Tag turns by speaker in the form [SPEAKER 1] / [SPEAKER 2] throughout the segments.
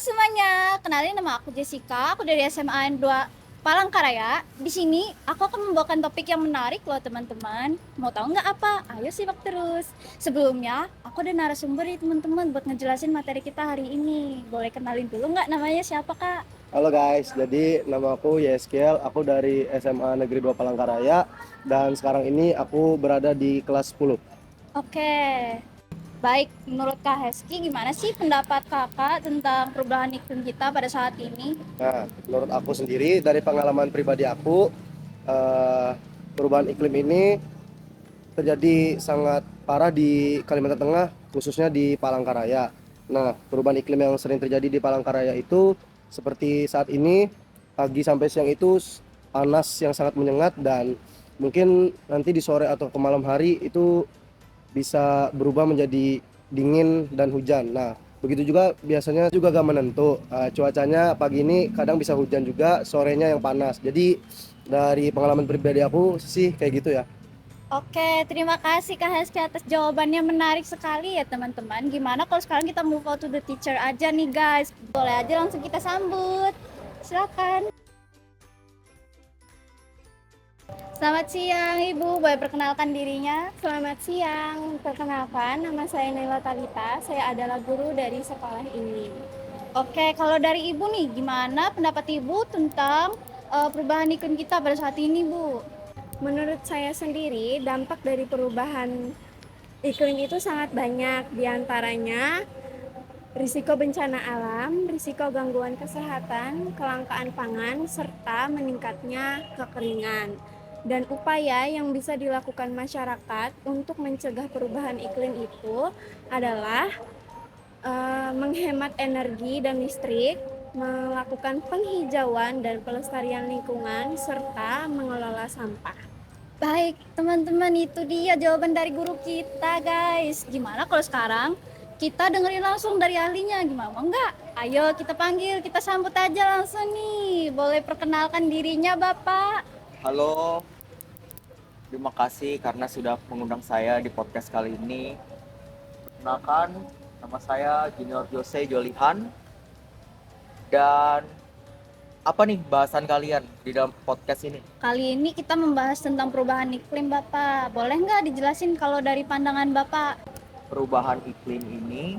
[SPEAKER 1] semuanya, kenalin nama aku Jessica, aku dari SMA N2 Palangkaraya. Di sini aku akan membawakan topik yang menarik loh teman-teman. Mau tahu nggak apa? Ayo simak terus. Sebelumnya, aku ada narasumber nih teman-teman buat ngejelasin materi kita hari ini. Boleh kenalin dulu nggak namanya siapa kak?
[SPEAKER 2] Halo guys, jadi nama aku Yeskiel, aku dari SMA Negeri 2 Palangkaraya dan sekarang ini aku berada di kelas 10.
[SPEAKER 1] Oke, baik. Menurut Kak Heski, gimana sih pendapat kakak tentang perubahan iklim kita pada saat ini?
[SPEAKER 2] Nah, menurut aku sendiri dari pengalaman pribadi aku, eh, perubahan iklim ini terjadi sangat parah di Kalimantan Tengah, khususnya di Palangkaraya. Nah, perubahan iklim yang sering terjadi di Palangkaraya itu seperti saat ini, pagi sampai siang itu panas yang sangat menyengat dan mungkin nanti di sore atau ke malam hari itu bisa berubah menjadi dingin dan hujan. Nah, begitu juga biasanya juga gak menentu. Cuacanya pagi ini kadang bisa hujan juga, sorenya yang panas. Jadi dari pengalaman pribadi aku sih kayak gitu ya.
[SPEAKER 1] Oke, terima kasih Kak Heski atas jawabannya, menarik sekali ya teman-teman. Gimana kalau sekarang kita move on to the teacher aja nih guys. Boleh aja langsung kita sambut. Silakan. Selamat siang Ibu, boleh perkenalkan dirinya?
[SPEAKER 3] Selamat siang, perkenalkan nama saya Naila Talita, saya adalah guru dari sekolah ini.
[SPEAKER 1] Oke, kalau dari Ibu nih, gimana pendapat Ibu tentang perubahan iklim kita pada saat ini Bu?
[SPEAKER 3] Menurut saya sendiri, dampak dari perubahan iklim itu sangat banyak, diantaranya risiko bencana alam, risiko gangguan kesehatan, kelangkaan pangan, serta meningkatnya kekeringan. Dan upaya yang bisa dilakukan masyarakat untuk mencegah perubahan iklim itu adalah menghemat energi dan listrik, melakukan penghijauan dan pelestarian lingkungan, serta mengelola sampah.
[SPEAKER 1] Baik, teman-teman, itu dia jawaban dari guru kita, guys. Gimana kalau sekarang kita dengerin langsung dari ahlinya? Gimana? Mau nggak? Ayo kita panggil, kita sambut aja langsung nih. Boleh perkenalkan dirinya, Bapak?
[SPEAKER 4] Halo, terima kasih karena sudah mengundang saya di podcast kali ini. Perkenalkan, nama saya Junior Jose Jolihan. Dan apa nih bahasan kalian di dalam podcast ini?
[SPEAKER 1] Kali ini kita membahas tentang perubahan iklim, Bapak. Boleh nggak dijelasin kalau dari pandangan Bapak?
[SPEAKER 4] Perubahan iklim ini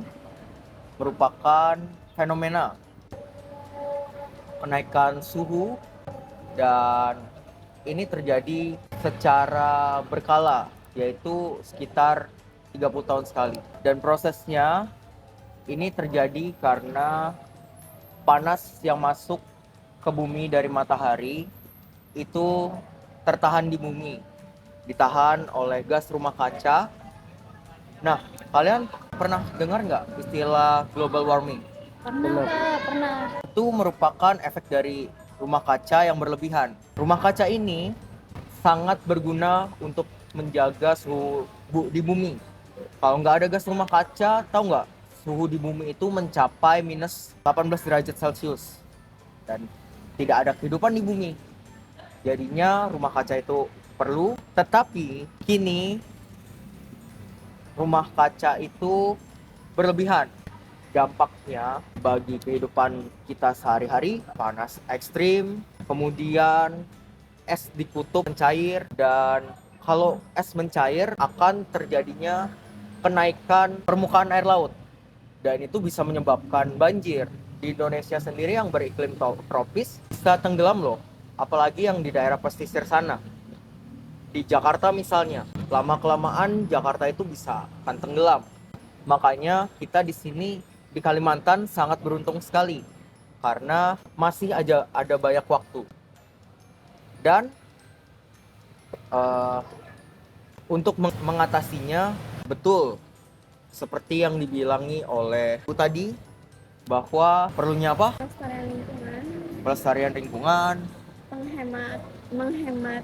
[SPEAKER 4] merupakan fenomena kenaikan suhu dan ini terjadi secara berkala, yaitu sekitar 30 tahun sekali. Dan prosesnya ini terjadi karena panas yang masuk ke bumi dari matahari itu tertahan di bumi, ditahan oleh gas rumah kaca. Nah, kalian pernah dengar nggak istilah global warming?
[SPEAKER 1] Pernah, Kak, pernah.
[SPEAKER 4] Itu merupakan efek dari rumah kaca yang berlebihan. Rumah kaca ini sangat berguna untuk menjaga suhu di bumi. Kalau nggak ada gas rumah kaca, tahu nggak? Suhu di bumi itu mencapai minus 18 derajat Celcius. Dan tidak ada kehidupan di bumi. Jadinya rumah kaca itu perlu, tetapi kini rumah kaca itu berlebihan. Dampaknya bagi kehidupan kita sehari-hari, panas ekstrim, kemudian es di kutub mencair, dan kalau es mencair akan terjadinya kenaikan permukaan air laut, dan itu bisa menyebabkan banjir. Di Indonesia sendiri yang beriklim tropis bisa tenggelam loh, apalagi yang di daerah pesisir sana. Di Jakarta misalnya, lama-kelamaan Jakarta itu bisa akan tenggelam. Makanya kita di sini di Kalimantan sangat beruntung sekali karena masih ada banyak waktu. Dan untuk mengatasinya, betul seperti yang dibilangi oleh Bu tadi, bahwa perlunya apa?
[SPEAKER 3] Pelestarian lingkungan,
[SPEAKER 4] Pelestarian lingkungan,
[SPEAKER 3] menghemat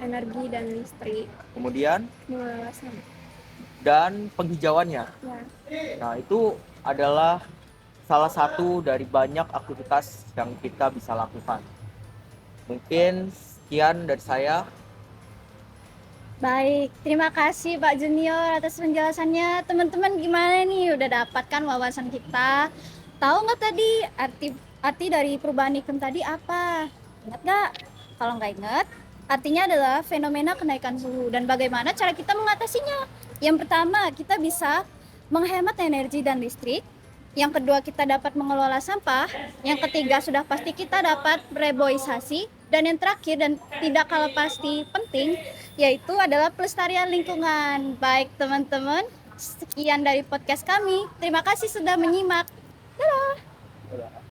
[SPEAKER 3] energi dan listrik,
[SPEAKER 4] kemudian
[SPEAKER 3] mengelola sampah.
[SPEAKER 4] dan penghijauannya.
[SPEAKER 3] Ya.
[SPEAKER 4] Nah, itu adalah salah satu dari banyak aktivitas yang kita bisa lakukan. Mungkin sekian dari saya.
[SPEAKER 1] Baik, terima kasih Pak Junior atas penjelasannya. Teman-teman gimana nih? Udah dapat kan wawasan kita Tahu nggak tadi arti dari perubahan iklim tadi apa? Ingat nggak? Kalau nggak ingat, artinya adalah fenomena kenaikan suhu dan bagaimana cara kita mengatasinya. Yang pertama, kita bisa menghemat energi dan listrik. Yang kedua, kita dapat mengelola sampah. Yang ketiga, sudah pasti kita dapat reboisasi. Dan yang terakhir dan tidak kalah pasti penting, yaitu adalah pelestarian lingkungan. Baik teman-teman, sekian dari podcast kami. Terima kasih sudah menyimak. Dadah.